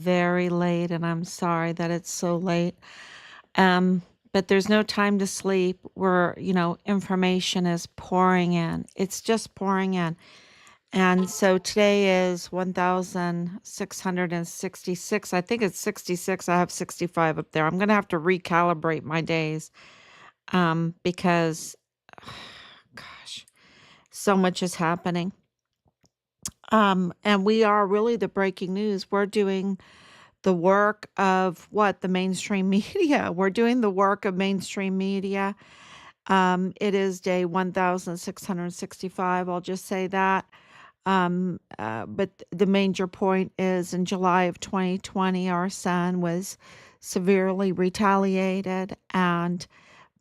very late, and I'm sorry that it's so late. Um, but there's no time to sleep where, information is pouring in. It's just pouring in. And so today is 1,666. I think it's 66. I have 65 up there. I'm going to have to recalibrate my days because, gosh, so much is happening. And we are really the breaking news. We're doing the work of what? The mainstream media. We're doing the work of mainstream media. It is day 1,665. I'll just say that. But the major point is in July of 2020, our son was severely retaliated and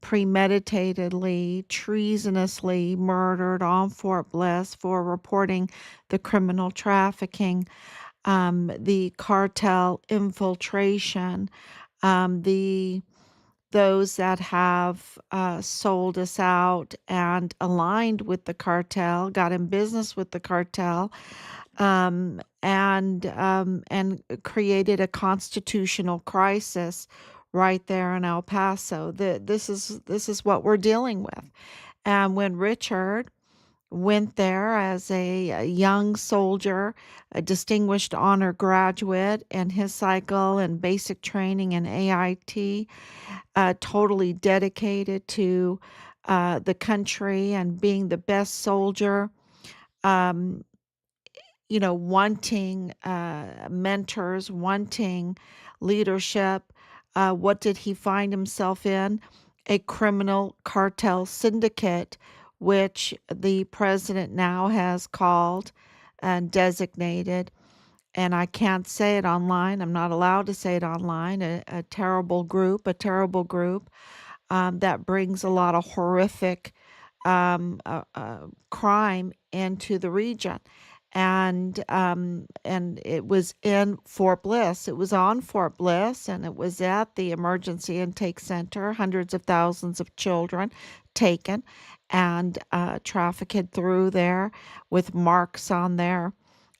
premeditatedly, treasonously murdered on Fort Bliss for reporting the criminal trafficking, the cartel infiltration, the those that have sold us out and aligned with the cartel, got in business with the cartel, and created a constitutional crisis right there in El Paso. This is what we're dealing with. And when Richard went there as a young soldier, a distinguished honor graduate, and his cycle and basic training in AIT, totally dedicated to the country and being the best soldier, um, wanting mentors, wanting leadership. What did he find himself in? A criminal cartel syndicate, which the president now has called and designated. And I can't say it online. I'm not allowed to say it online. A terrible group that brings a lot of horrific crime into the region. And it was in Fort Bliss. It was on Fort Bliss, and it was at the emergency intake center. Hundreds of thousands of children taken and trafficked through there with marks on their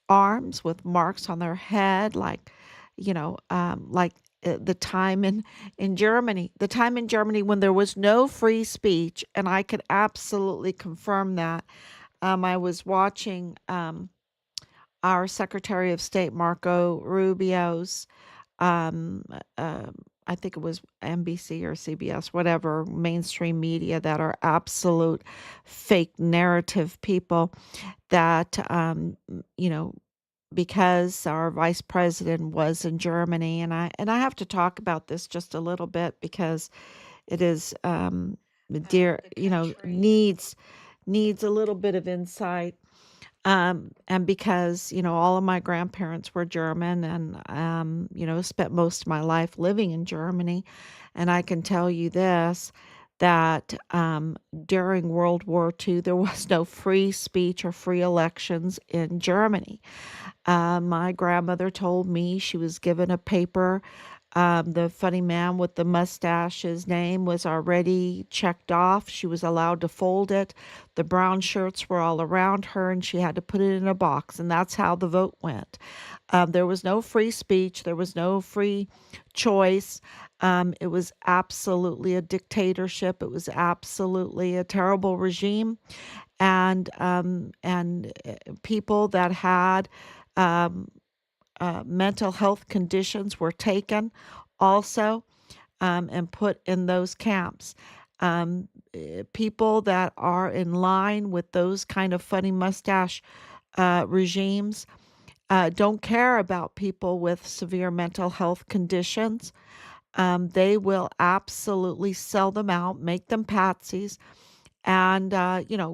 arms, with marks on their head, like the time in Germany, the time in Germany when there was no free speech, and I could absolutely confirm that. I was watching our Secretary of State Marco Rubio's, um, uh, I think it was NBC or CBS, whatever mainstream media that are absolute fake narrative people that because our vice president was in Germany, and I have to talk about this just a little bit because it is dear, needs a little bit of insight. And because, all of my grandparents were German and, spent most of my life living in Germany. And I can tell you this, that during World War II, there was no free speech or free elections in Germany. My grandmother told me she was given a paper. The funny man with the mustache, his name was already checked off. She was allowed to fold it. The brown shirts were all around her, and she had to put it in a box. And that's how the vote went. There was no free speech, there was no free choice. It was absolutely a dictatorship. It was absolutely a terrible regime. And people that had um, mental health conditions were taken also, and put in those camps. People that are in line with those kind of funny mustache regimes don't care about people with severe mental health conditions. They will absolutely sell them out, make them patsies, and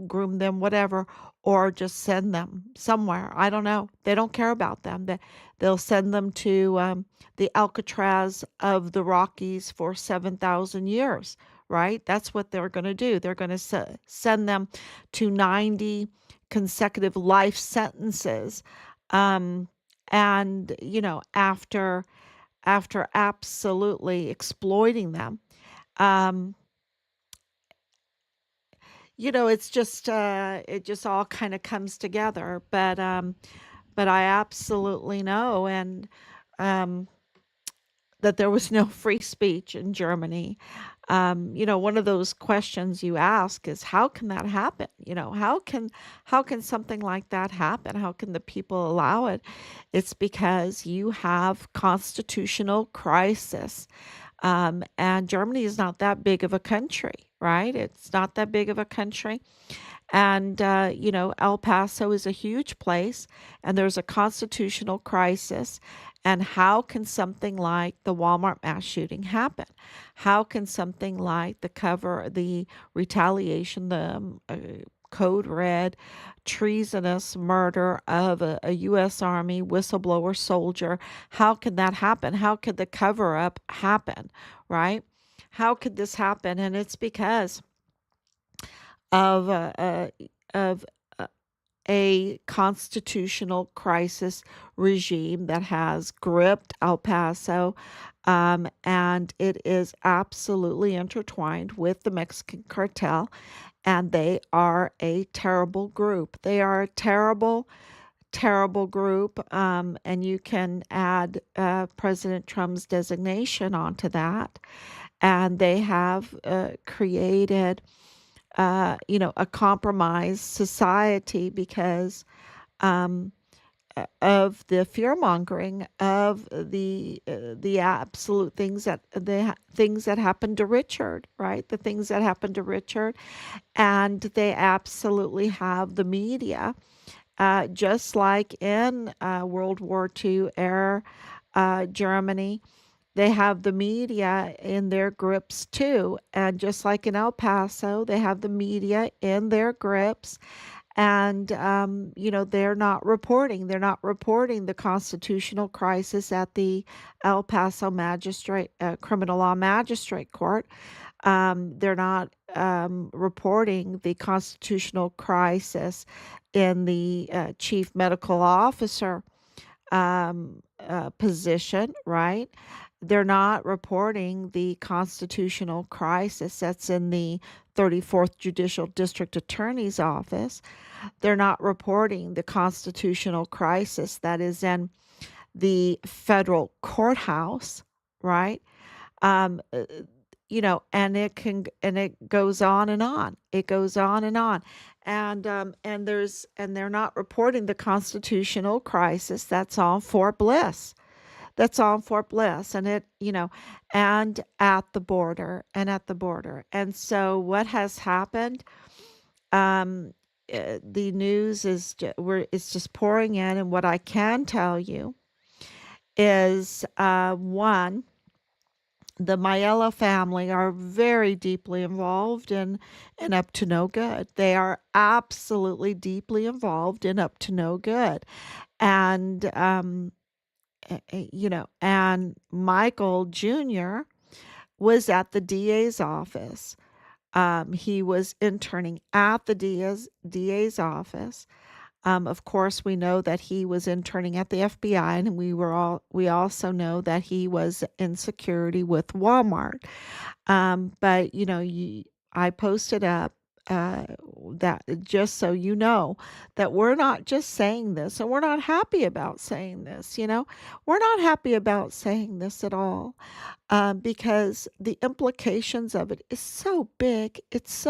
groom them, whatever, or just send them somewhere. I don't know. They don't care about them. They'll send them to the Alcatraz of the Rockies for 7,000 years, right? That's what they're going to do. They're going to send them to 90 consecutive life sentences. um, and after absolutely exploiting them. um, it's just it just all kind of comes together. But I absolutely know. And um, that there was no free speech in Germany. One of those questions you ask is, how can that happen? How can something like that happen? How can the people allow it? It's because you have constitutional crisis. And Germany is not that big of a country, right? It's not that big of a country. And, El Paso is a huge place, and there's a constitutional crisis. And how can something like the Walmart mass shooting happen? How can something like the retaliation, Code Red, treasonous murder of a U.S. Army whistleblower soldier, how can that happen? How could the cover up happen, right? How could this happen? And it's because of of a constitutional crisis regime that has gripped El Paso, and it is absolutely intertwined with the Mexican cartel, and they are a terrible group. They are a terrible, terrible group, and you can add President Trump's designation onto that, and they have created a compromised society because um, of the fear mongering of the absolute things that happened to Richard, right? The things that happened to Richard, and they absolutely have the media, just like in World War II era Germany. They have the media in their grips too. And just like in El Paso, they have the media in their grips. And, they're not reporting. They're not reporting the constitutional crisis at the El Paso criminal law magistrate court. They're not reporting the constitutional crisis in the chief medical officer position, right? They're not reporting the constitutional crisis that's in the 34th Judicial District Attorney's Office. They're not reporting the constitutional crisis that is in the federal courthouse, right? Um, uh, and it goes on and on. It goes on and on. And they're not reporting the constitutional crisis that's on Fort Bliss. That's on Fort Bliss, and at the border. And so what has happened? Um, the news it's just pouring in, and what I can tell you is, one, the Maella family are very deeply involved in Up to No Good. They are absolutely deeply involved in Up to No Good. And, and Michael Jr. was at the DA's office. He was interning at the DA's office. Of course, we know that he was interning at the FBI, and we also know that he was in security with Walmart. But I posted up uh, that just so you know that we're not just saying this, and we're not happy about saying this. We're not happy about saying this at all, because the implications of it is so big. It's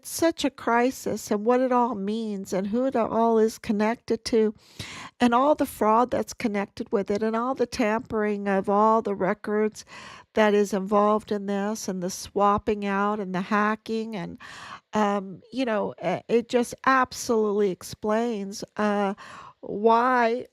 such a crisis, and what it all means and who it all is connected to, and all the fraud that's connected with it, and all the tampering of all the records that is involved in this, and the swapping out and the hacking. And it just absolutely explains why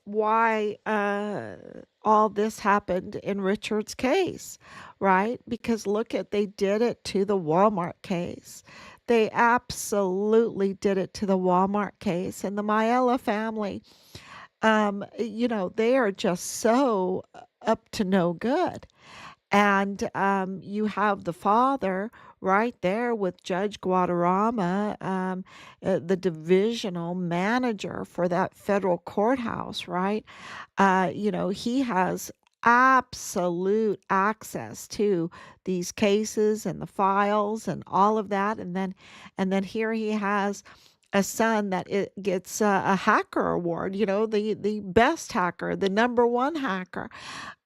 all this happened in Richard's case, right? Because they did it to the Walmart case. They absolutely did it to the Walmart case. And the Maella family, they are just so up to no good. And you have the father right there with Judge Guadarrama, the divisional manager for that federal courthouse, right? He has absolute access to these cases and the files and all of that. And then here he has a son that it gets a hacker award, the best hacker, the number one hacker,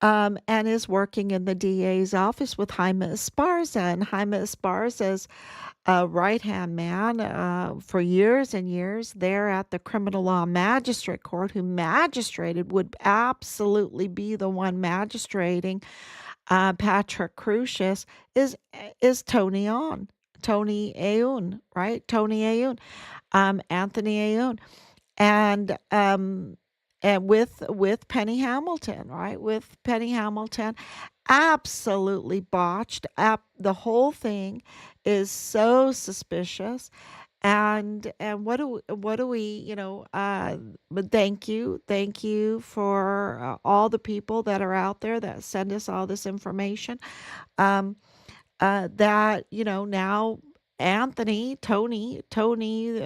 and is working in the DA's office with Jaime Esparza. And Jaime Esparza's a right-hand man for years and years there at the criminal law magistrate court, who magistrated, would absolutely be the one magistrating Patrick Crucius, is Tony Ayoun, right? Tony Ayoun, Anthony Ayoun, and with Penny Hamilton, right? With Penny Hamilton, absolutely botched. The whole thing is so suspicious. And what do we but thank you for all the people that are out there that send us all this information. Um, that now Tony, Jaime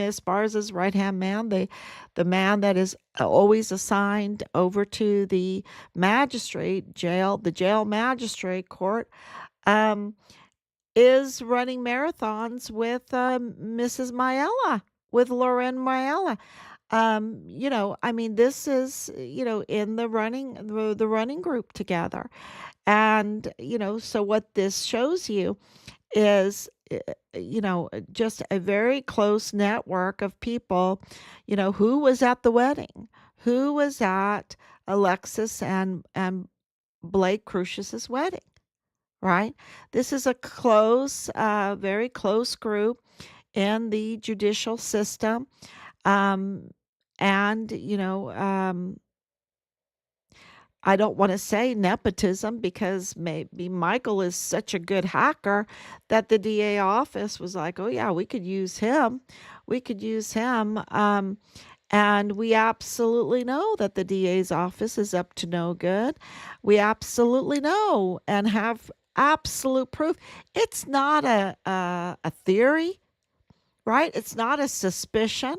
Esparza's right hand man, the man that is always assigned over to the the jail magistrate court, um, is running marathons with Mrs. Maella, with Lauren Maella. I mean, this is, in the running group together. And, so what this shows you is, just a very close network of people, who was at the wedding, who was at Alexis and Blake Crucius's wedding, right? This is a very close group in the judicial system. Um, and, I don't want to say nepotism, because maybe Michael is such a good hacker that the DA office was like, oh, yeah, we could use him. We could use him. And we absolutely know that the DA's office is up to no good. We absolutely know and have absolute proof. It's not a theory, right? It's not a suspicion.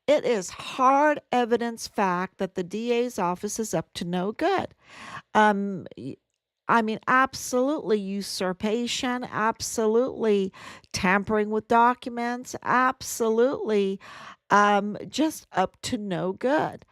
It is hard evidence fact that the DA's office is up to no good. Um, y- I mean, absolutely usurpation, absolutely tampering with documents, absolutely just up to no good.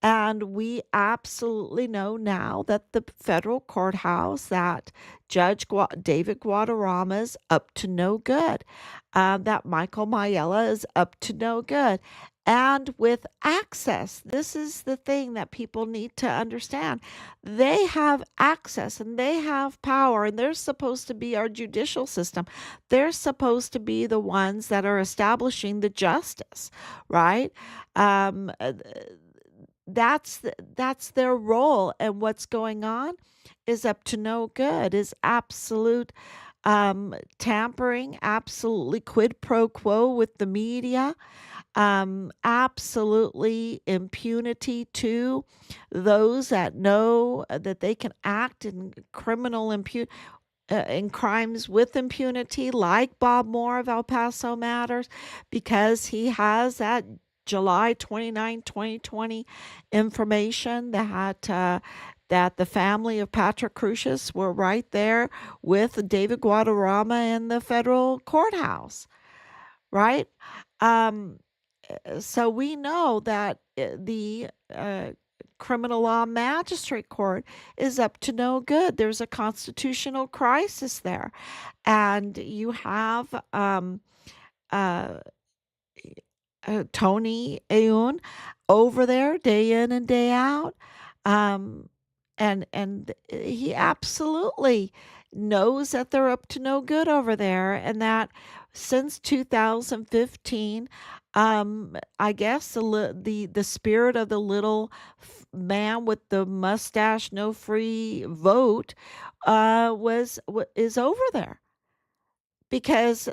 And we absolutely know now that the federal courthouse, that David Guadarrama's up to no good, that Michael Mayella is up to no good. And with access, this is the thing that people need to understand. They have access and they have power, and they're supposed to be our judicial system. They're supposed to be the ones that are establishing the justice, right? Um, uh, that's their role, and what's going on is up to no good, is absolute tampering, absolutely quid pro quo with the media, absolutely impunity to those that know that they can act in in crimes with impunity, like Bob Moore of El Paso Matters, because he has that July 29, 2020 information that the family of Patrick Crucius were right there with David Guadarrama in the federal courthouse, right? Um, so we know that the criminal law magistrate court is up to no good. There's a constitutional crisis there, and you have uh, Tony Ayoun over there day in and day out. Um, and he absolutely knows that they're up to no good over there, and that since 2015, I guess the spirit of the little man with the mustache, no free vote, is over there, because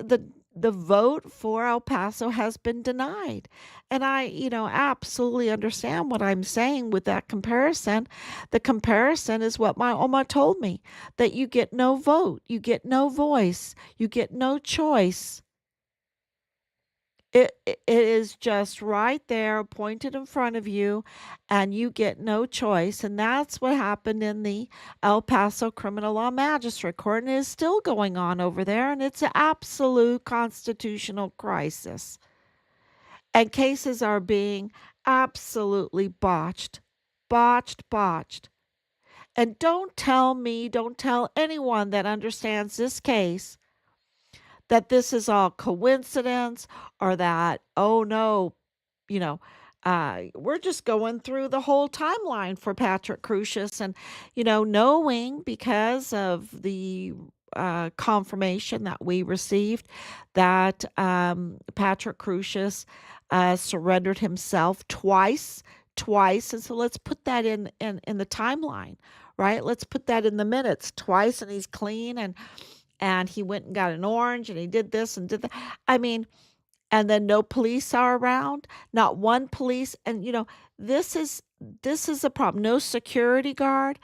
the vote for El Paso has been denied. And I, absolutely understand what I'm saying with that comparison. The comparison is what my Oma told me, that you get no vote, you get no voice, you get no choice It is just right there, pointed in front of you, and you get no choice. And that's what happened in the El Paso Criminal Law Magistrate Court, and it is still going on over there. And it's an absolute constitutional crisis. And cases are being absolutely botched, botched. And don't tell me, don't tell anyone that understands this case that this is all coincidence or that, oh no, you know, we're just going through the whole timeline for Patrick Crucius and, knowing because of the confirmation that we received that Patrick Crucius surrendered himself twice. And so let's put that in the timeline, right? Let's put that in the minutes twice, and he's clean, and he went and got an orange and he did this and did that. I mean, and then no police are around, not one police. And this is this is a problem. No security guard.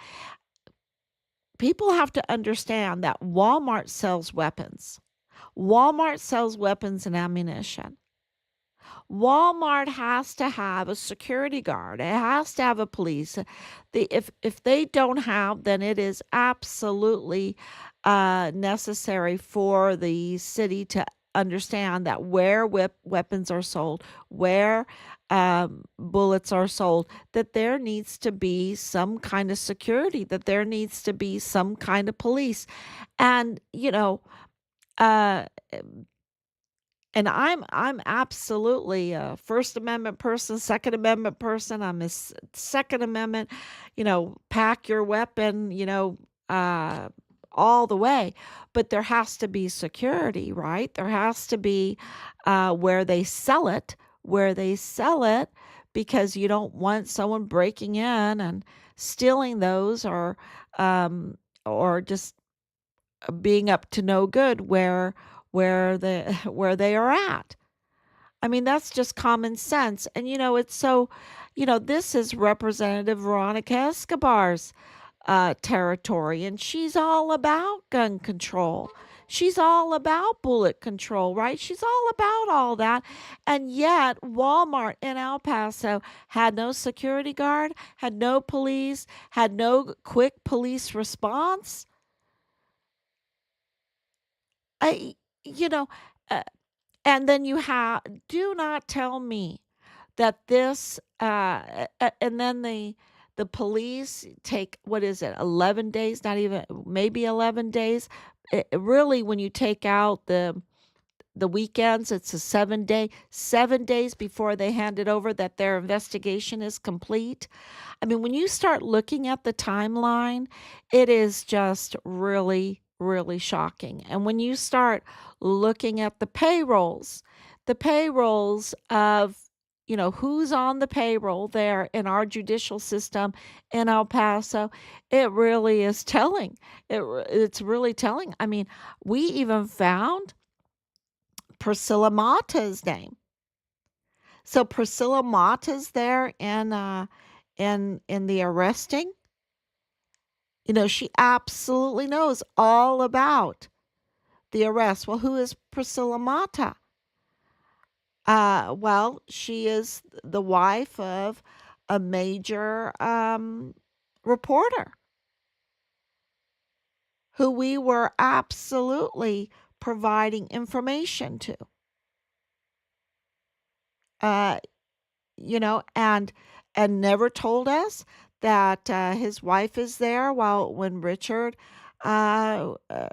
People have to understand that Walmart sells weapons. Walmart sells weapons and ammunition. Walmart has to have a security guard. It has to have a police. If they don't have, then it is absolutely necessary for the city to understand that where weapons are sold, where bullets are sold, that there needs to be some kind of security, that there needs to be some kind of police, and uh, and I'm absolutely a First Amendment person, Second Amendment person. I'm a Second Amendment, pack your weapon, uh, all the way. But there has to be security, right? There has to be where they sell it, because you don't want someone breaking in and stealing those, or just being up to no good where they are at. I mean, that's just common sense. And it's so, this is Representative Veronica Escobar's territory, and she's all about gun control. She's all about bullet control, right? She's all about all that. And yet, Walmart in El Paso had no security guard, had no police, had no quick police response. I, you know, uh, and then you have, do not tell me that this, and then the police take, what is it, 11 days, not even, maybe 11 days. Really, when you take out the weekends, it's a 7 days before they hand it over that their investigation is complete. I mean, when you start looking at the timeline, it is just really, really shocking. And when you start looking at the payrolls of, who's on the payroll there in our judicial system in El Paso, it really is telling. It's really telling. I mean, we even found Priscilla Mata's name. So Priscilla Mata's there in the arresting. She absolutely knows all about the arrest. Well, who is Priscilla Mata? Well, she is the wife of a major reporter who we were absolutely providing information to. Uh, and never told us that his wife is there when Richard uh, uh,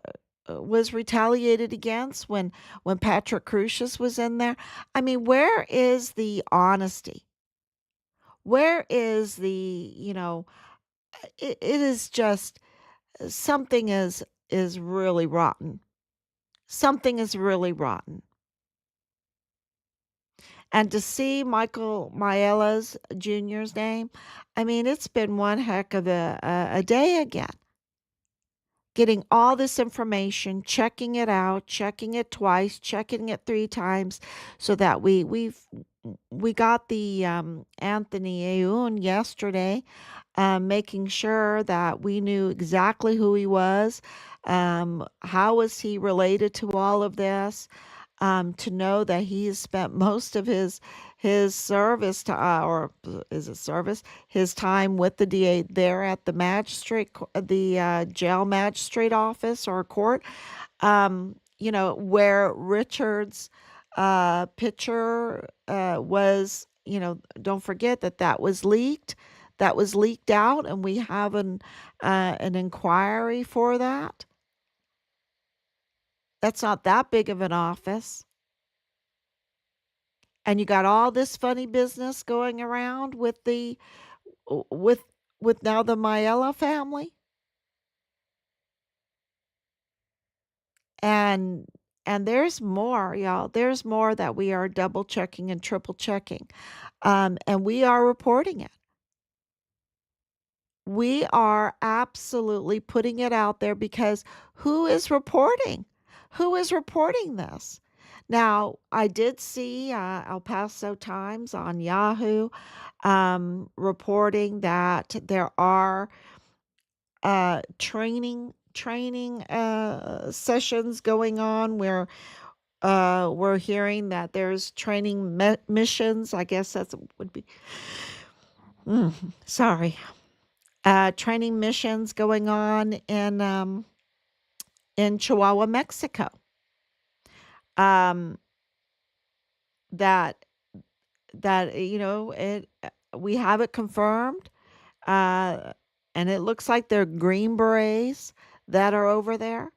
was retaliated against, when Patrick Crucius was in there. I mean, where is the honesty? Where is it is just, something is really rotten. Something is really rotten. And to see Michael Maella's Jr.'s name, I mean, it's been one heck of a day again. Getting all this information, checking it out, checking it twice, checking it three times, so that we got the Anthony Aoun yesterday, making sure that we knew exactly who he was, how was he related to all of this, to know that he has spent most of his service to or is it service his time with the DA there at the the jail magistrate office or court, where Richard's picture was, don't forget that that was leaked. That was leaked out, and we have an inquiry for that. That's not that big of an office. And you got all this funny business going around with the with with now the Maella family. And there's more, y'all. There's more that we are double checking and triple checking. And we are reporting it. We are absolutely putting it out there because who is reporting? Who is reporting this? Now, I did see El Paso Times on Yahoo reporting that there are training sessions going on where we're hearing that there's training missions. I guess that's would be mm, sorry. Training missions going on in Chihuahua, Mexico. Um, that it we have it confirmed, uh, and it looks like they're Green Berets that are over there.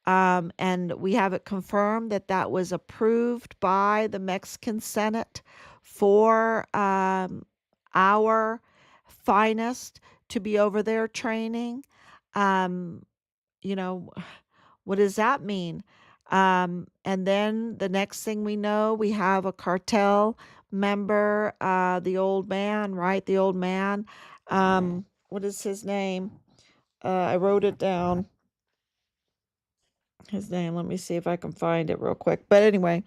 And we have it confirmed that that was approved by the Mexican Senate for our finest to be over there training. Um, you know, what does that mean? And then the next thing we know, we have a cartel member, the old man, right? The old man. What is his name? I wrote it down. His name. Let me see if I can find it real quick. But anyway,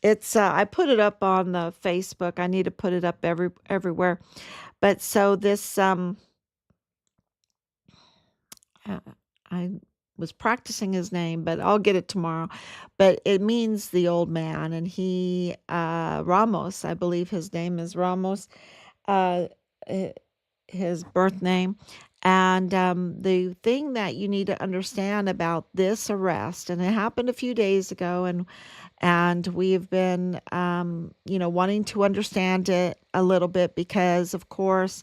it's I put it up on the Facebook. I need to put it up everywhere. But so this uh, I was practicing his name, but I'll get it tomorrow. But it means the old man, and he Ramos, I believe his name is Ramos, uh, eh, his birth name. And the thing that you need to understand about this arrest, and it happened a few days ago, and we've been, wanting to understand it a little bit because, of course,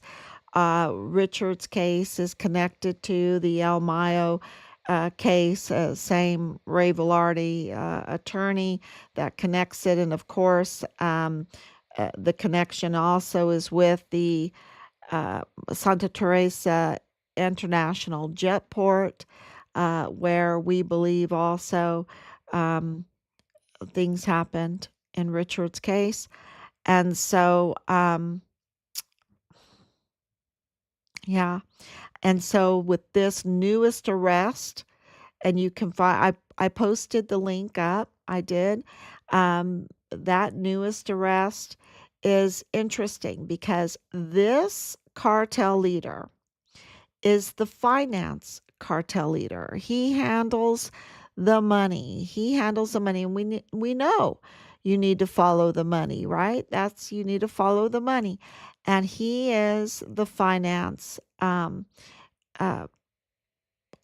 Richard's case is connected to the El Mayo case, same Ray Velarde attorney that connects it. And of course, the connection also is with the Santa Teresa International Jetport, where we believe also um, things happened in Richard's case. And so, yeah. And so with this newest arrest, and you can find, I posted the link up. I did. That newest arrest is interesting because this cartel leader is the finance cartel leader. He handles the money. He handles the money, and we know you need to follow the money, right? That's you need to follow the money, and he is the finance uh,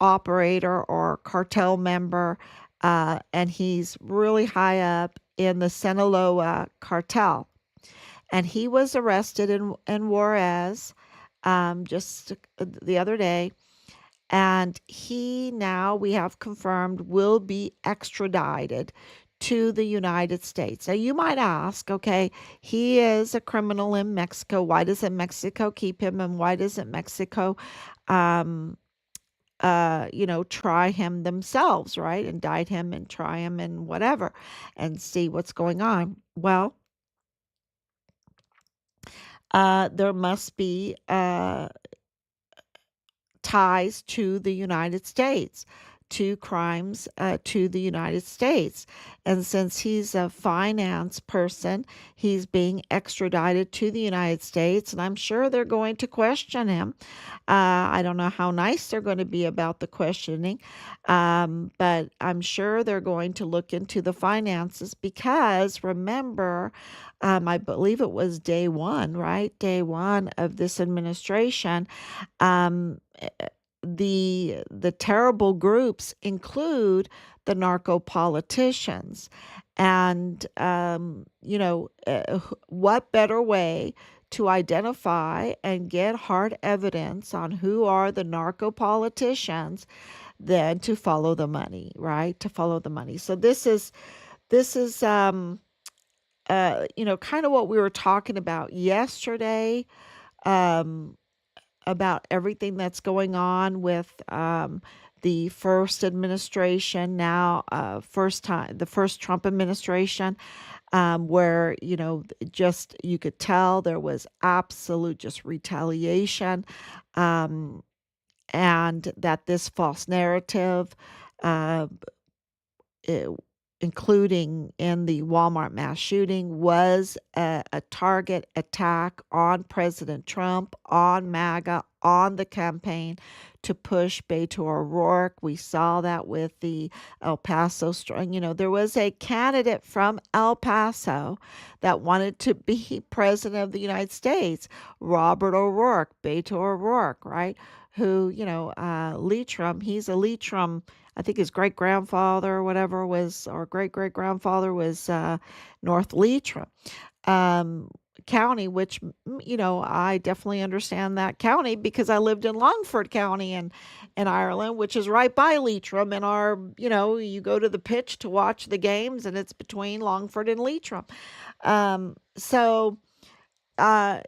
operator or cartel member, and he's really high up in the Sinaloa cartel. And he was arrested in Juarez just the other day. And he now, we have confirmed, will be extradited to the United States. Now, you might ask, okay, he is a criminal in Mexico. Why doesn't Mexico keep him? And why doesn't Mexico, um, try him themselves, right? Indict him and try him and whatever and see what's going on. Well, there must be ties to the United States, two crimes to the United States. And since he's a finance person, he's being extradited to the United States. And I'm sure they're going to question him. I don't know how nice they're going to be about the questioning, but I'm sure they're going to look into the finances because remember, I believe it was day one, right? Day one of this administration. Um, the terrible groups include the narco politicians, and what better way to identify and get hard evidence on who are the narco politicians than to follow the money, right? To follow the money. So this is kind of what we were talking about yesterday, um, about everything that's going on with the first administration now, the first Trump administration, where, just you could tell there was absolute just retaliation, um, and that this false narrative, uh, eh, including in the Walmart mass shooting, was a target attack on President Trump, on MAGA, on the campaign to push Beto O'Rourke. We saw that with the El Paso strong. There was a candidate from El Paso that wanted to be president of the United States, Robert O'Rourke, Beto O'Rourke, right? Who, Leitrim, he's a Leitrim. I think his great grandfather or whatever was, or great great grandfather was North Leitrim um, County, which, I definitely understand that county because I lived in Longford County in Ireland, which is right by Leitrim. And you go to the pitch to watch the games, and it's between Longford and Leitrim. So, uh,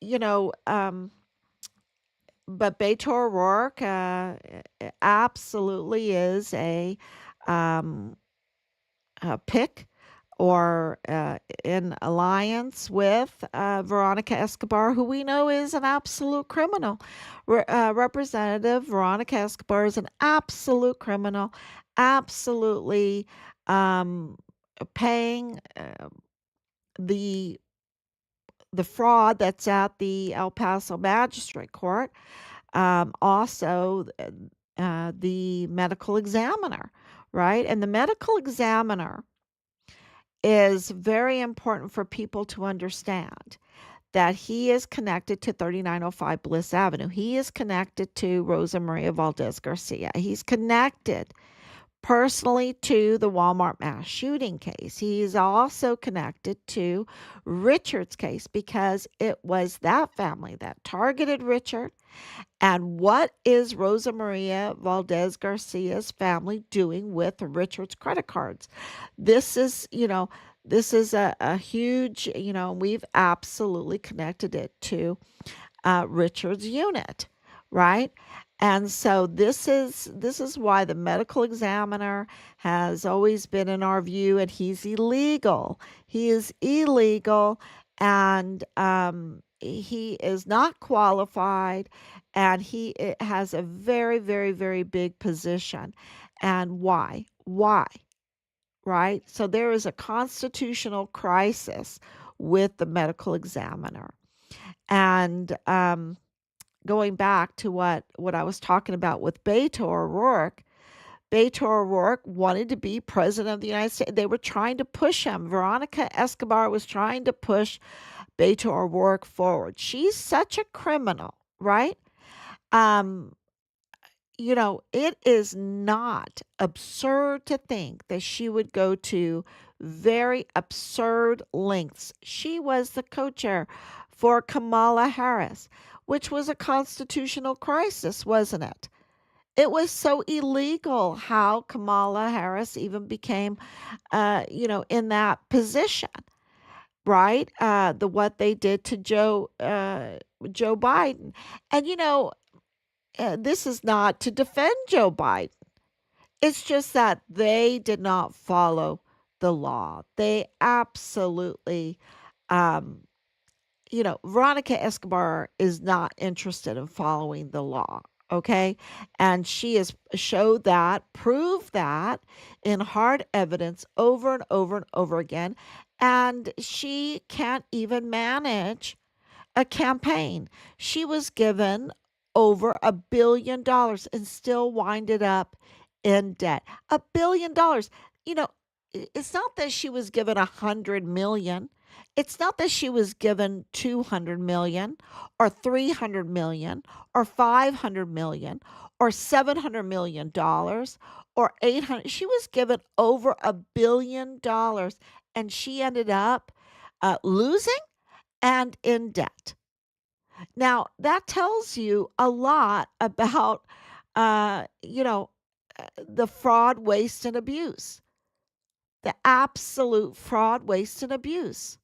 you know, um, but Beto O'Rourke absolutely is um, a pick or in alliance with Veronica Escobar, who we know is an absolute criminal. Representative Veronica Escobar is an absolute criminal, absolutely um, paying the the fraud that's at the El Paso Magistrate Court. Also, the medical examiner, right? And the medical examiner is very important for people to understand that he is connected to 3905 Bliss Avenue. He is connected to Rosa Maria Valdez Garcia. He's connected personally to the Walmart mass shooting case. He's also connected to Richard's case because it was that family that targeted Richard. And what is Rosa Maria Valdez Garcia's family doing with Richard's credit cards? This is, this is a huge, we've absolutely connected it to Richard's unit, right? And so this is why the medical examiner has always been in our view, and he's illegal. He is illegal, and he is not qualified, and he has a very, very, very big position. And why? Why? Right? So there is a constitutional crisis with the medical examiner. And going back to what I was talking about with Beto O'Rourke, Beto O'Rourke wanted to be president of the United States. They were trying to push him. Veronica Escobar was trying to push Beto O'Rourke forward. She's such a criminal, right? Um, it is not absurd to think that she would go to very absurd lengths. She was the co chair for Kamala Harris, which was a constitutional crisis, wasn't it? It was so illegal how Kamala Harris even became, in that position, right? The what they did to Joe Biden, and this is not to defend Joe Biden. It's just that they did not follow the law. They absolutely, um, Veronica Escobar is not interested in following the law. Okay. And she has showed that, proved that in hard evidence over and over and over again. And she can't even manage a campaign. She was given over $1 billion and still winded up in debt. $1 billion. You know, it's not that she was given 100 million. It's not that she was given 200 million or 300 million or 500 million or $700 million or 800. She was given over $1 billion, and she ended up losing and in debt. Now, that tells you a lot about, the fraud, waste, and abuse, the absolute fraud, waste, and abuse.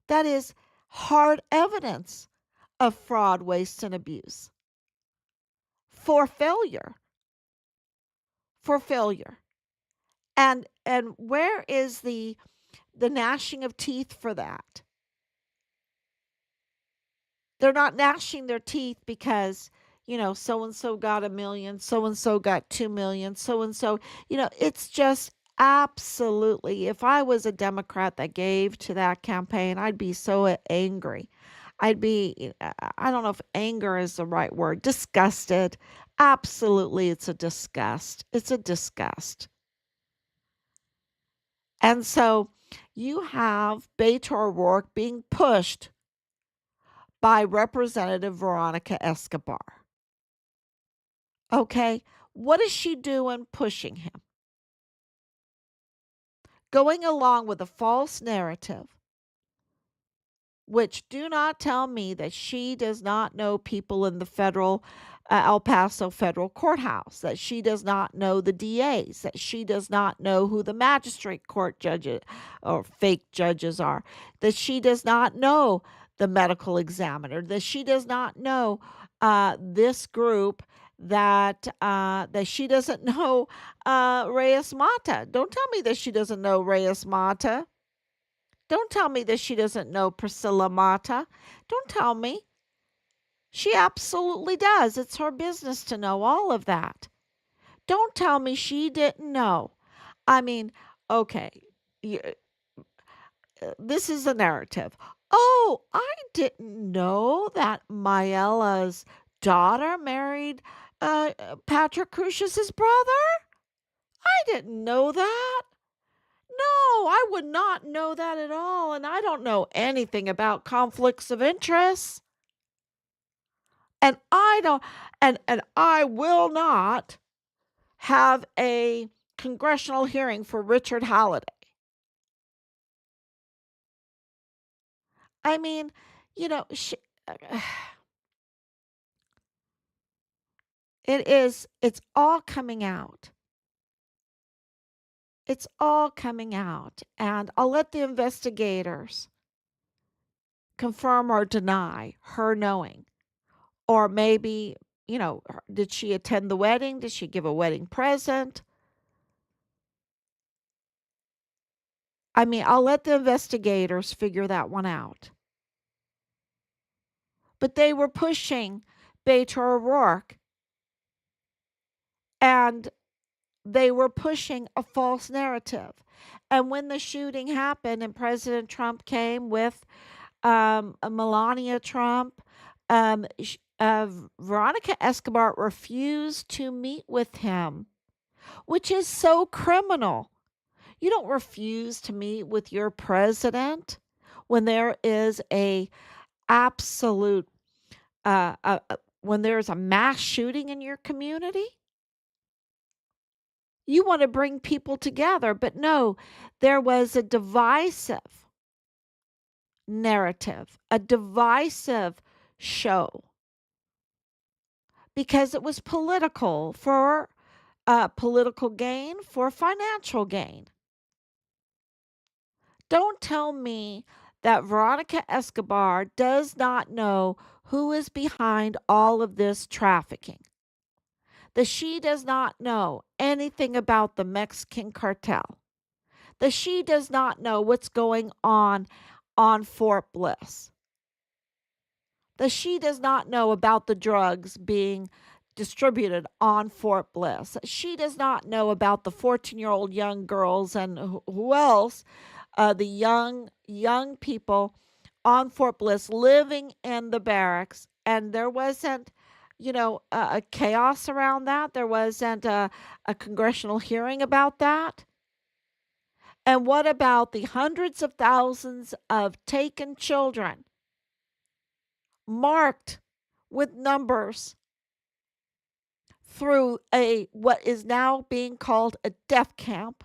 That is hard evidence of fraud, waste, and abuse for failure, for failure. And where is the gnashing of teeth for that? They're not gnashing their teeth because, so and so got 1 million, so and so got 2 million, so and so, it's just absolutely. If I was a Democrat that gave to that campaign, I'd be so angry. I'd be, I don't know if anger is the right word, disgusted. Absolutely, it's a disgust. It's a disgust. And so you have Beto O'Rourke being pushed by Representative Veronica Escobar. Okay, what is she doing pushing him? Going along with a false narrative, which do not tell me that she does not know people in the El Paso federal courthouse, that she does not know the DAs, that she does not know who the magistrate court judges or fake judges are, that she does not know the medical examiner, that she does not know this group, that she doesn't know Reyes Mata. Don't tell me that she doesn't know Reyes Mata. Don't tell me that she doesn't know Priscilla Mata. Don't tell me. She absolutely does. It's her business to know all of that. Don't tell me she didn't know. I mean, okay, this is the narrative. Oh, I didn't know that Maella's daughter married Patrick Crucius's brother. I didn't know that. No, I would not know that at all, and I don't know anything about conflicts of interest. And I don't and I will not have a congressional hearing for Richard Halliday. I mean, you know, sh it's all coming out. It's all coming out, and I'll let the investigators confirm or deny her knowing. Or maybe, did she attend the wedding? Did she give a wedding present? I mean, I'll let the investigators figure that one out. But they were pushing Beto O'Rourke, and they were pushing a false narrative. And when the shooting happened and President Trump came with Melania Trump, Veronica Escobar refused to meet with him, which is so criminal. You don't refuse to meet with your president when there is a absolute when there's a mass shooting in your community. You want to bring people together, but no, there was a divisive narrative, a divisive show because it was political for political gain, for financial gain. Don't tell me that Veronica Escobar does not know who is behind all of this trafficking, that she does not know anything about the Mexican cartel, that she does not know what's going on Fort Bliss, that she does not know about the drugs being distributed on Fort Bliss. She does not know about the 14-year-old young girls and who else, the young people on Fort Bliss living in the barracks, and there wasn't, a chaos around that. There wasn't a congressional hearing about that. And what about the hundreds of thousands of taken children marked with numbers through a what is now being called a death camp?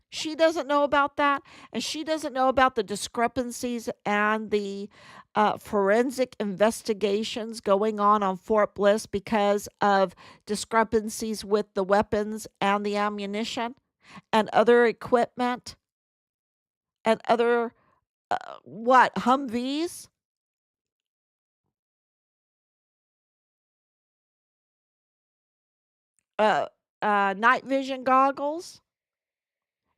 She doesn't know about that, and she doesn't know about the discrepancies and the forensic investigations going on Fort Bliss because of discrepancies with the weapons and the ammunition and other equipment and other what Humvees, uh, night vision goggles,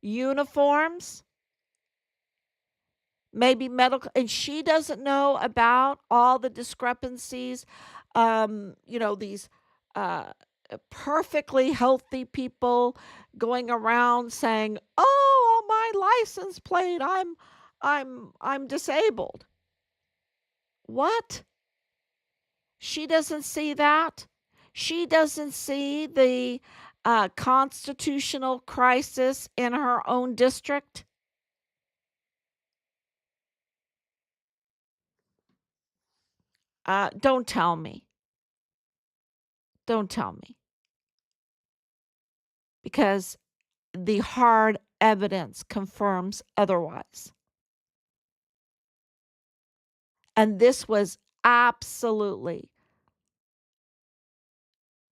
uniforms, maybe medical, and she doesn't know about all the discrepancies. These uh, perfectly healthy people going around saying, "Oh, on my license plate, I'm disabled." What? She doesn't see that. She doesn't see the constitutional crisis in her own district. Don't tell me. Don't tell me. Because the hard evidence confirms otherwise. And this was absolutely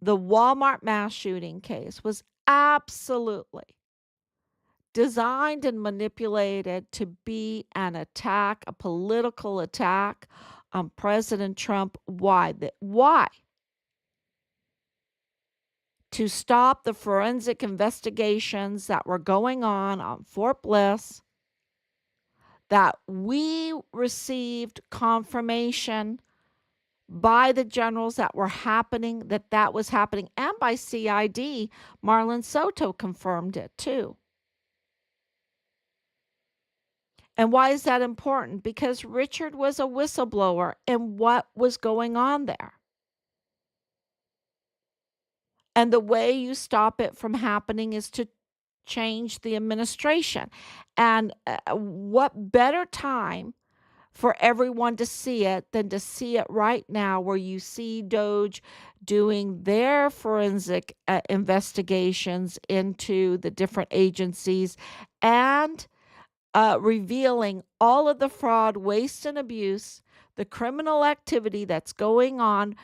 the Walmart mass shooting case was absolutely designed and manipulated to be an attack, a political attack on President Trump. Why? Why? To stop the forensic investigations that were going on Fort Bliss, that we received confirmation by the generals that was happening, and by CID. Marlon Soto confirmed it too. And why is that important? Because Richard was a whistleblower in what was going on there. And the way you stop it from happening is to change the administration. And what better time for everyone to see it than to see it right now, where you see Doge doing their forensic investigations into the different agencies and revealing all of the fraud, waste, and abuse, the criminal activity that's going on.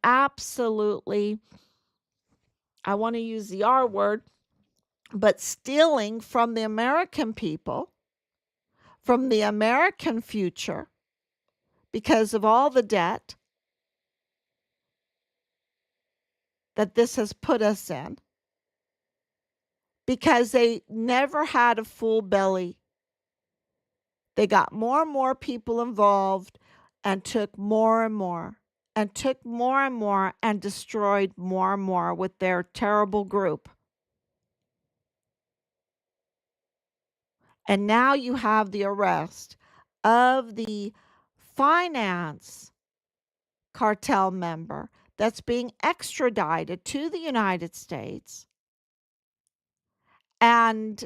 Absolutely, I want to use the R word, but stealing from the American people, from the American future, because of all the debt that this has put us in, because they never had a full belly. They got more and more people involved and took more and more and took more and more and destroyed more and more with their terrible group. And now you have the arrest of the finance cartel member that's being extradited to the United States. And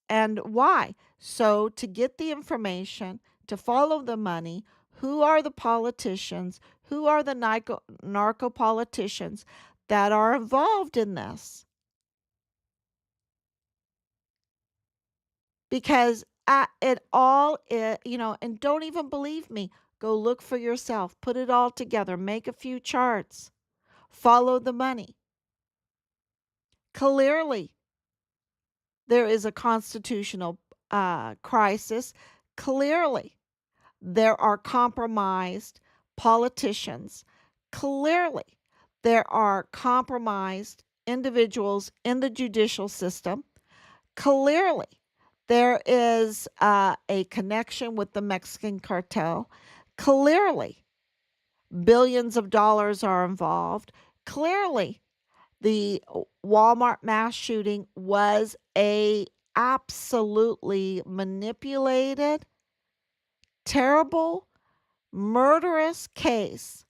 and why? So to get the information, to follow the money, who are the politicians, who are the narco politicians that are involved in this? Because it all is, and don't even believe me. Go look for yourself. Put it all together. Make a few charts. Follow the money. Clearly, there is a constitutional crisis. Clearly, there are compromised politicians. Clearly, there are compromised individuals in the judicial system. Clearly, there is a connection with the Mexican cartel. Clearly, Billions of dollars are involved. Clearly, the Walmart mass shooting was a absolutely manipulated, terrible, murderous case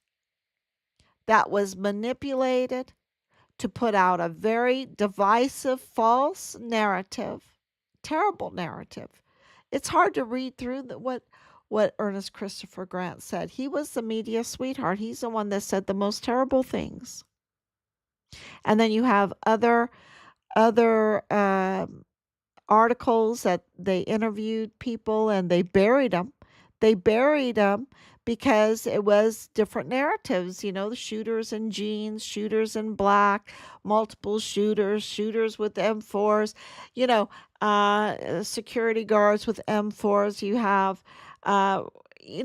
that was manipulated to put out a very divisive, false narrative, terrible narrative. It's hard to read through what Ernest Christopher Grant said. He was the media sweetheart. He's the one that said the most terrible things. And then you have other articles that they interviewed people and they buried them. They buried them because it was different narratives, the shooters in jeans, shooters in black, multiple shooters, shooters with M4s, you know, security guards with M4s. You have, uh,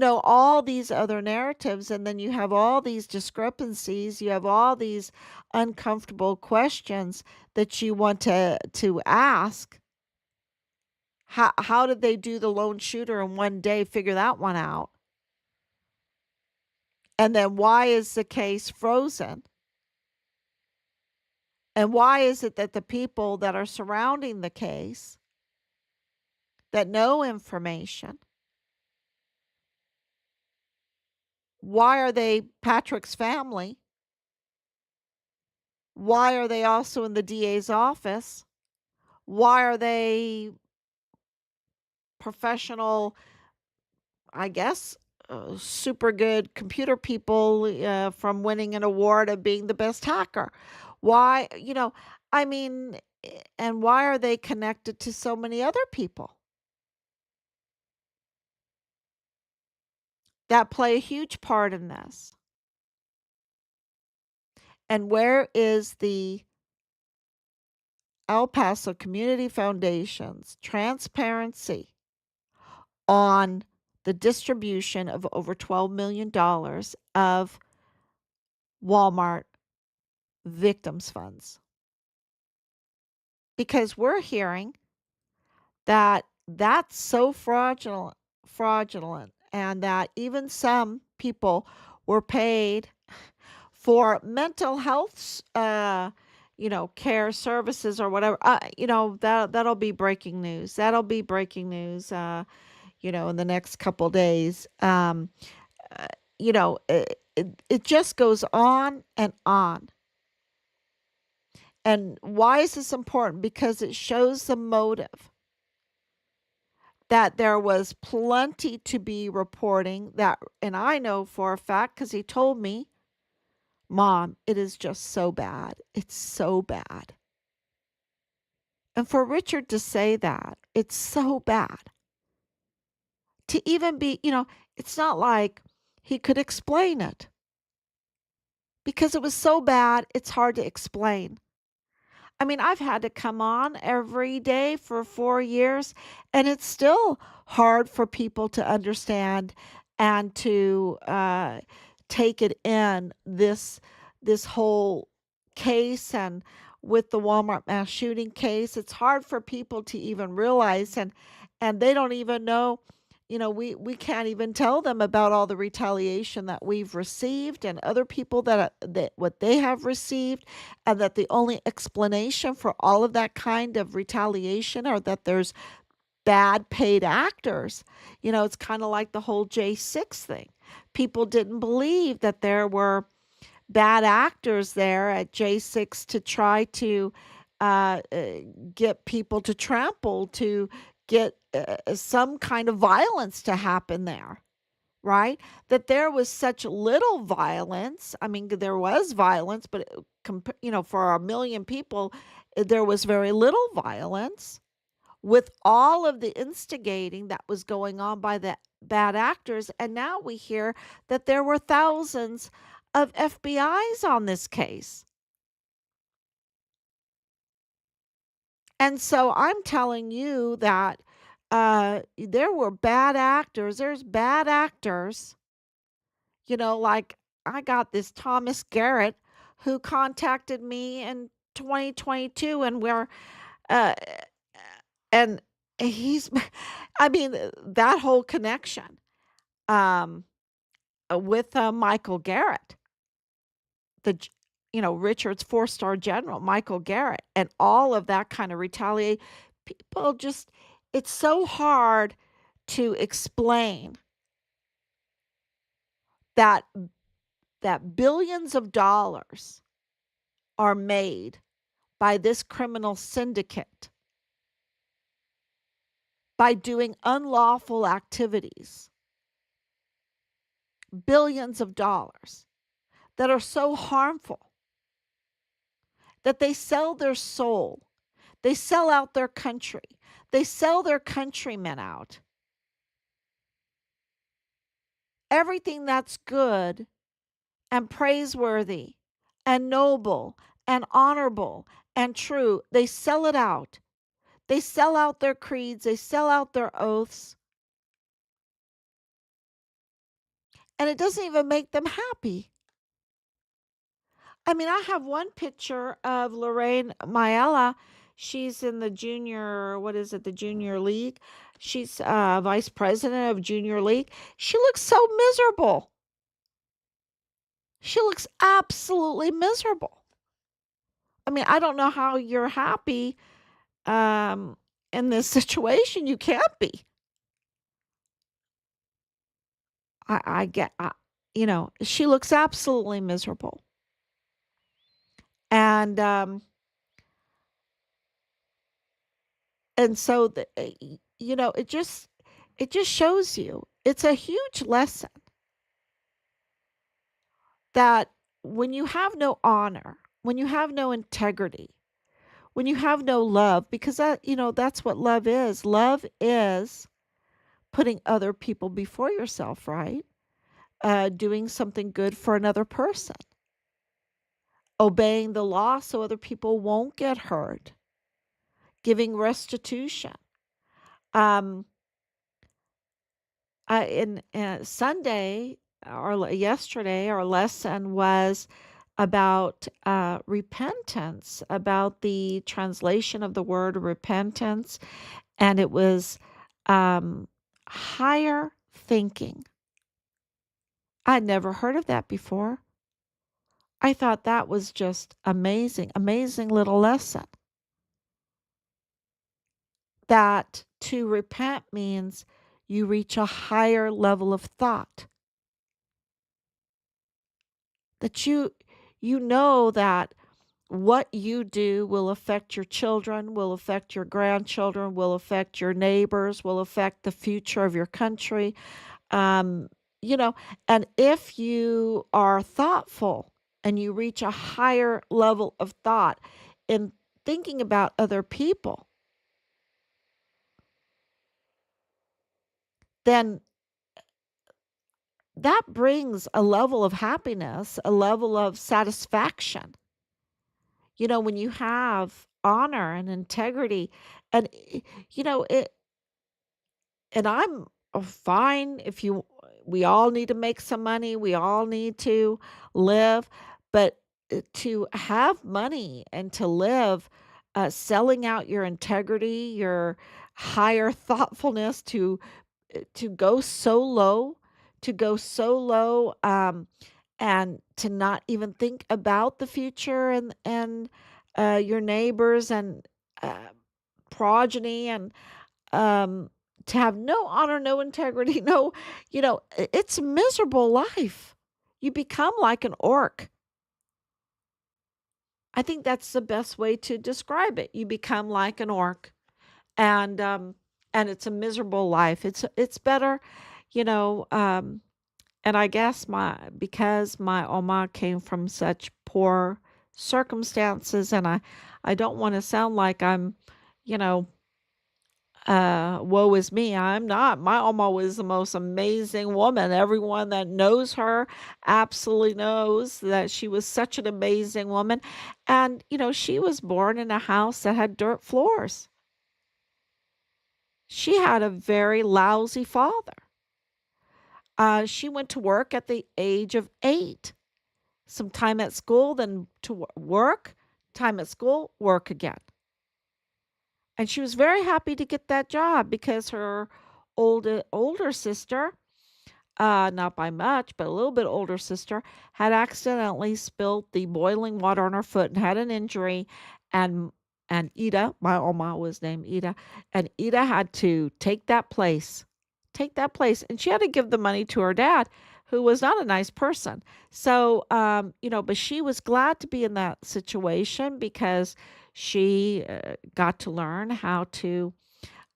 all these other narratives, and then you have all these discrepancies. You have all these uncomfortable questions that you want to ask. How did they do the lone shooter in one day, figure that one out? And then why is the case frozen? And why is it that the people that are surrounding the case that know information, why are they Patrick's family? Why are they also in the DA's office? Why are they professional, I guess, super good computer people from winning an award of being the best hacker? Why, I mean, and why are they connected to so many other people that play a huge part in this? And where is the El Paso Community Foundation's transparency on the distribution of over $12 million of Walmart victims funds? Because we're hearing that that's so fraudulent, and that even some people were paid for mental health care services or whatever. That'll be breaking news. That'll be breaking news in the next couple days. Uh, it just goes on and on. And why is this important? Because it shows the motive, that there was plenty to be reporting that, and I know for a fact because he told me, Mom, it is just so bad. It's so bad. And for Richard to say that, it's so bad. To even be, it's not like he could explain it because it was so bad, it's hard to explain. I mean, I've had to come on every day for 4 years, and it's still hard for people to understand and to take it in, this whole case. And with the Walmart mass shooting case, it's hard for people to even realize, and they don't even know. We can't even tell them about all the retaliation that we've received and other people that what they have received, and that the only explanation for all of that kind of retaliation are that there's bad paid actors. It's kind of like the whole J6 thing. People didn't believe that there were bad actors there at J6 to try to uh, uh, get people to trample, to get some kind of violence to happen there, right? That there was such little violence. I mean, there was violence, but for a million people, there was very little violence, with all of the instigating that was going on by the bad actors. And now we hear that there were thousands of FBI's on this case. And so I'm telling you that there were bad actors. There's bad actors, like I got this Thomas Garrett who contacted me in 2022, and uh, and he's, I mean, that whole connection. Um, with Michael Garrett, the Richard's four-star general, Michael Garrett, and all of that kind of retaliate. People just, it's so hard to explain that billions of dollars are made by this criminal syndicate by doing unlawful activities, billions of dollars that are so harmful that they sell their soul, they sell out their country, they sell their countrymen out. Everything that's good and praiseworthy and noble and honorable and true, they sell it out. They sell out their creeds, they sell out their oaths, and it doesn't even make them happy. I mean, I have one picture of Lorraine Maella. She's in the junior, what is it, the junior league. She's vice president of junior league. She looks so miserable. She looks absolutely miserable. I mean, I don't know how you're happy in this situation. You can't be. I get, she looks absolutely miserable. And so it just shows you, it's a huge lesson that when you have no honor, when you have no integrity, when you have no love, because that's what love is. Love is putting other people before yourself, right? Doing something good for another person, obeying the law so other people won't get hurt, giving restitution. Um, in Sunday or yesterday, our lesson was about repentance, about the translation of the word repentance, and it was higher thinking. I'd never heard of that before. I thought that was just amazing, amazing little lesson. That to repent means you reach a higher level of thought. That you know that what you do will affect your children, will affect your grandchildren, will affect your neighbors, will affect the future of your country. Um, you know, and if you are thoughtful and you reach a higher level of thought in thinking about other people, then that brings a level of happiness, a level of satisfaction. When you have honor and integrity, and it, and I'm fine if we all need to make some money, we all need to live, but to have money and to live, selling out your integrity, your higher thoughtfulness, to go so low, to go so low, and to not even think about the future and your neighbors and uh, progeny, and um, to have no honor, no integrity, no, it's a miserable life. You become like an orc. I think that's the best way to describe it. You become like an orc, and it's a miserable life. It's better, you know. And I guess because my Oma came from such poor circumstances, and I don't want to sound like I'm, you know, woe is me. I'm not. My Oma was the most amazing woman. Everyone that knows her absolutely knows that she was such an amazing woman. And, she was born in a house that had dirt floors. She had a very lousy father. She went to work at the age of 8. Some time at school, then to work, time at school, work again. And she was very happy to get that job because her older sister not by much, but a little bit older sister, had accidentally spilled the boiling water on her foot and had an injury. And Ida, my Oma was named Ida, and Ida had to take that place, and she had to give the money to her dad, who was not a nice person. So, but she was glad to be in that situation because she got to learn how to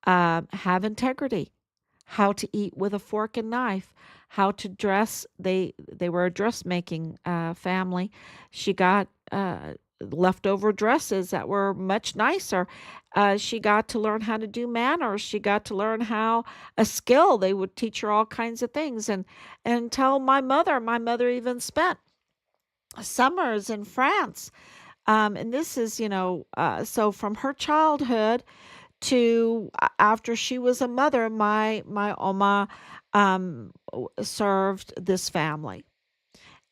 have integrity, how to eat with a fork and knife, how to dress. They were a dressmaking family. She got leftover dresses that were much nicer. She got to learn how to do manners. She got to learn how a skill. They would teach her all kinds of things. And tell my mother even spent summers in France. And this is, so from her childhood to after she was a mother, my Oma served this family,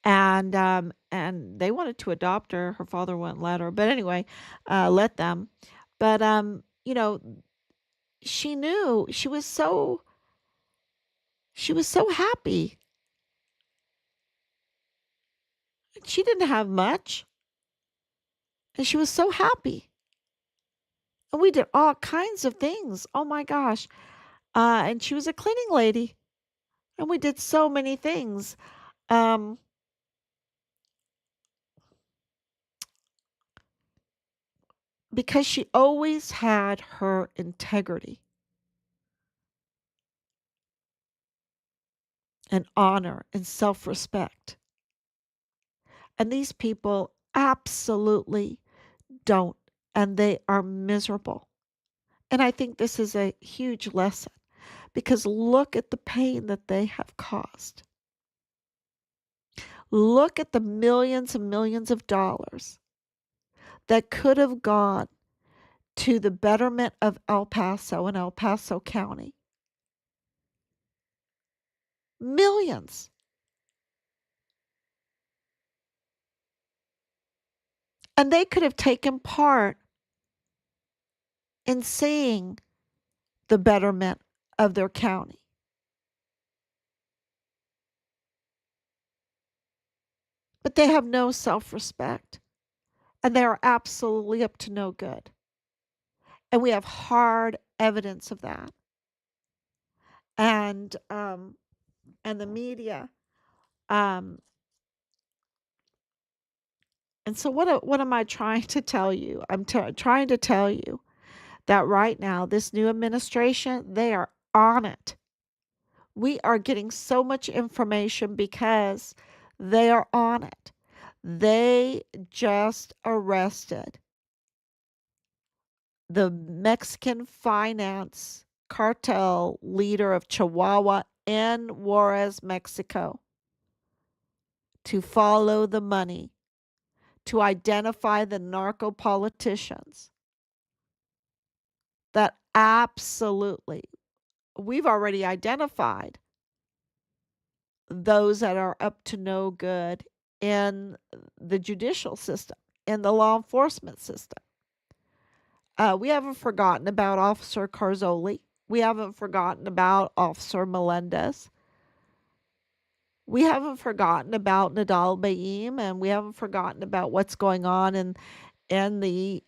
and they wanted to adopt her. Her father wouldn't let her, but anyway, let them. But she knew she was so happy. She didn't have much, and she was so happy. And we did all kinds of things. Oh my gosh! And she was a cleaning lady, and we did so many things. Um, because she always had her integrity and honor and self respect. And these people absolutely don't, and they are miserable. And I think this is a huge lesson because look at the pain that they have caused. Look at the millions and millions of dollars that could have gone to the betterment of El Paso and El Paso County. Millions. And they could have taken part in seeing the betterment of their county. But they have no self respect and they are absolutely up to no good. And we have hard evidence of that. And and the media. Um, and so what am I trying to tell you? Trying to tell you that right now this new administration, they are on it. We are getting so much information because they are on it. They just arrested the Mexican finance cartel leader of Chihuahua in Juarez, Mexico, to follow the money, to identify the narco politicians that absolutely, we've already identified those that are up to no good in the judicial system, in the law enforcement system. We haven't forgotten about Officer Carzoli. We haven't forgotten about Officer Melendez. We haven't forgotten about Nadal Baim, and we haven't forgotten about what's going on in the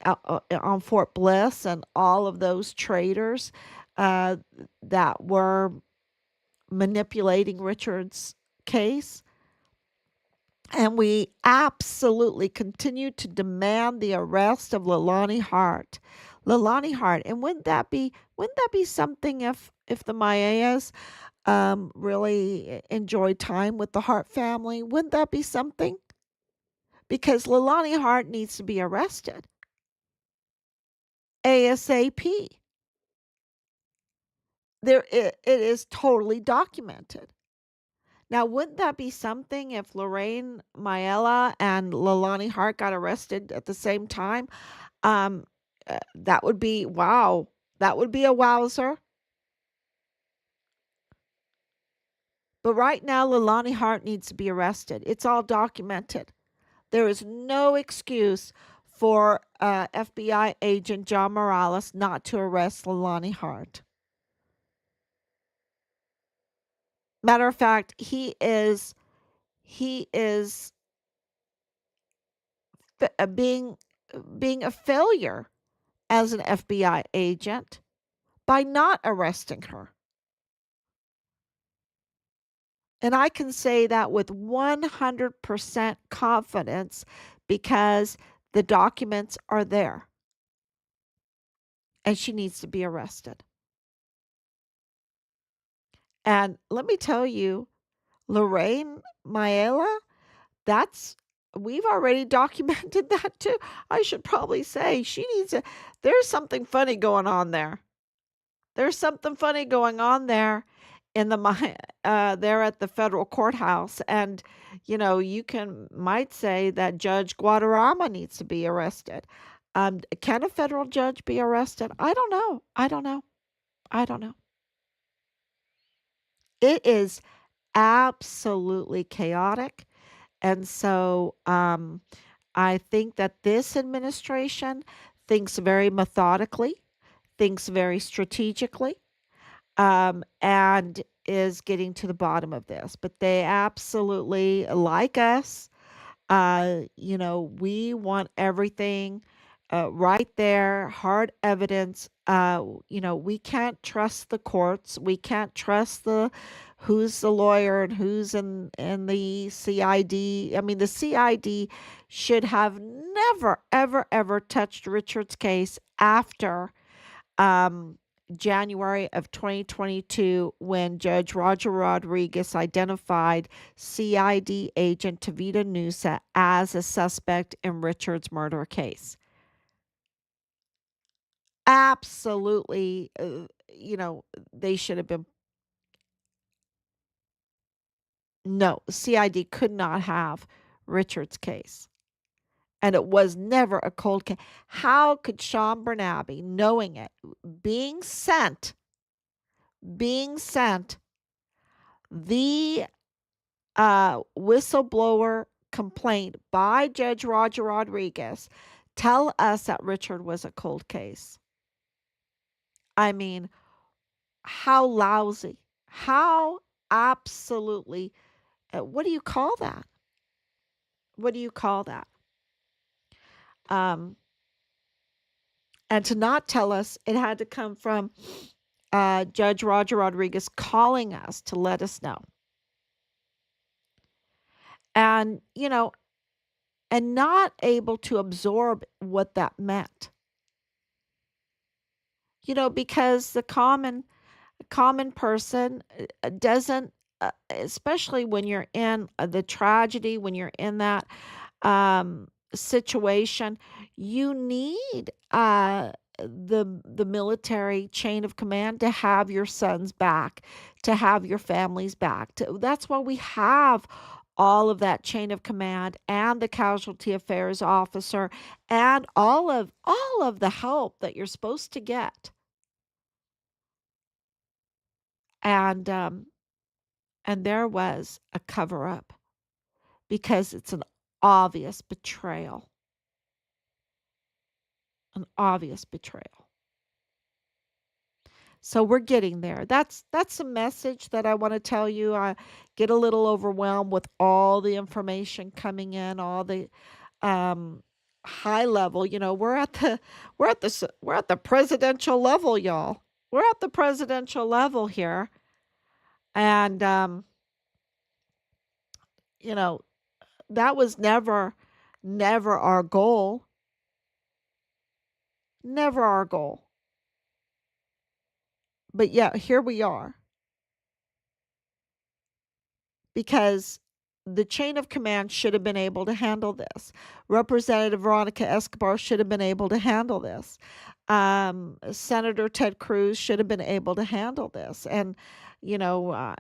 on Fort Bliss and all of those traders uh, that were manipulating Richard's case. And we absolutely continue to demand the arrest of Leilani Hart. Leilani Hart. And wouldn't that be something if the Mayas really enjoyed time with the Hart family? Wouldn't that be something? Because Leilani Hart needs to be arrested ASAP. It is totally documented. Now, wouldn't that be something if Lorraine Maella and Leilani Hart got arrested at the same time? Um, that would be wow. That would be a wowzer. But right now, Leilani Hart needs to be arrested. It's all documented. There is no excuse for FBI agent John Morales not to arrest Leilani Hart. Matter of fact, he is being a failure as an FBI agent by not arresting her. And I can say that with 100% confidence because the documents are there and she needs to be arrested. And let me tell you, Lorraine Maela, that's we've already documented that too. I should probably say she needs to, there's something funny going on there. There's something funny going on there in the there at the federal courthouse, and you might say that Judge Guadarrama needs to be arrested. Can a federal judge be arrested? I don't know. I don't know. I don't know. It is absolutely chaotic, and so I think that this administration thinks very methodically, thinks very strategically, and is getting to the bottom of this. But they absolutely, like us, we want everything right there, hard evidence. We can't trust the courts. We can't trust who's the lawyer and who's in the CID. I mean, the CID should have never, ever, ever touched Richard's case after um, January of 2022 when Judge Roger Rodriguez identified CID agent Tavita Nusa as a suspect in Richard's murder case. Absolutely, they should have been. No, CID could not have Richard's case. And it was never a cold case. How could Sean Bernabe, knowing it, being sent, being sent the whistleblower complaint by Judge Roger Rodriguez tell us that Richard was a cold case? I mean, how lousy, how absolutely, what do you call that? What do you call that? Um, and to not tell us it had to come from Judge Roger Rodriguez calling us to let us know. And, and not able to absorb what that meant. Because the common person doesn't, especially when you're in the tragedy, when you're in that situation, you need the military chain of command to have your sons back, to have your families back. That's why we have all of that chain of command and the casualty affairs officer and all of the help that you're supposed to get. And there was a cover up because it's an obvious betrayal. An obvious betrayal. So we're getting there. That's a message that I want to tell you. I get a little overwhelmed with all the information coming in, all the um high level. We're at the presidential level, y'all. We're at the presidential level here. And you know, that was never our goal. Never our goal. But yeah, here we are because the chain of command should have been able to handle this. Representative Veronica Escobar should have been able to handle this. Senator Ted Cruz should have been able to handle this. And,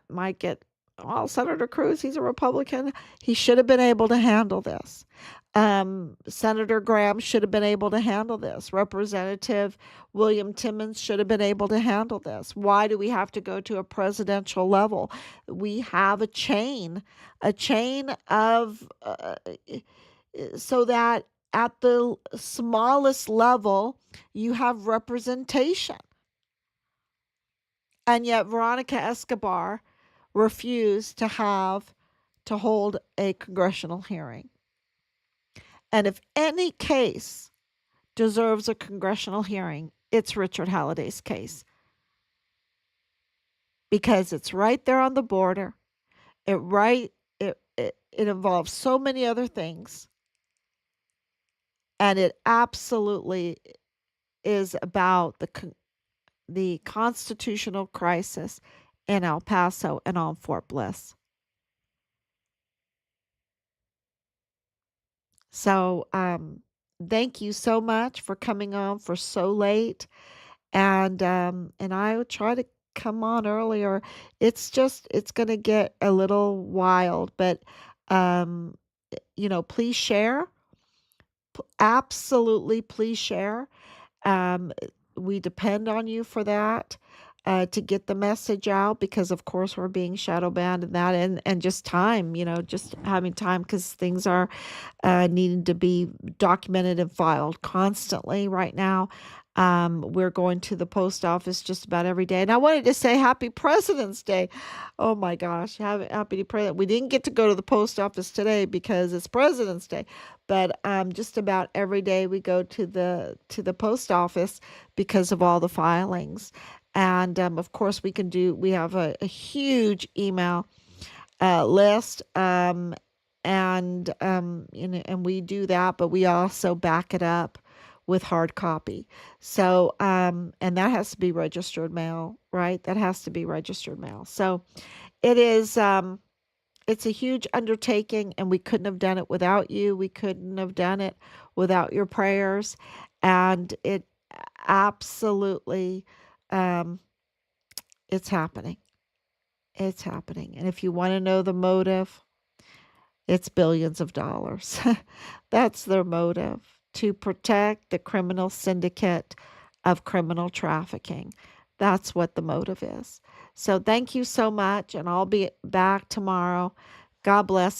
might get, well, Senator Cruz, he's a Republican. He should have been able to handle this. Senator Graham should have been able to handle this. Representative William Timmons should have been able to handle this. Why do we have to go to a presidential level? We have a chain of, so that at the smallest level, you have representation. And yet, Veronica Escobar refuse to hold a congressional hearing. And if any case deserves a congressional hearing, it's Richard Halliday's case, because it's right there on the border. It involves so many other things, and it absolutely is about the constitutional crisis in El Paso and on Fort Bliss. So, thank you so much for coming on for so late, and I will try to come on earlier. It's going to get a little wild, but um, please share. Absolutely, please share. Um, we depend on you for that, to get the message out, because of course we're being shadow banned and that, and just time, just having time, because things are needing to be documented and filed constantly right now. We're going to the post office just about every day. And I wanted to say happy President's Day. Oh my gosh, happy President. We didn't get to go to the post office today because it's President's Day, but just about every day we go to the post office because of all the filings. And of course, we have a huge email list, and we do that, but we also back it up with hard copy. So, and that has to be registered mail, right? That has to be registered mail. So it is, it's a huge undertaking, and we couldn't have done it without you. We couldn't have done it without your prayers. And it absolutely, um, it's happening. It's happening. And if you want to know the motive, it's billions of dollars. That's their motive, to protect the criminal syndicate of criminal trafficking. That's what the motive is. So thank you so much, and I'll be back tomorrow. God bless.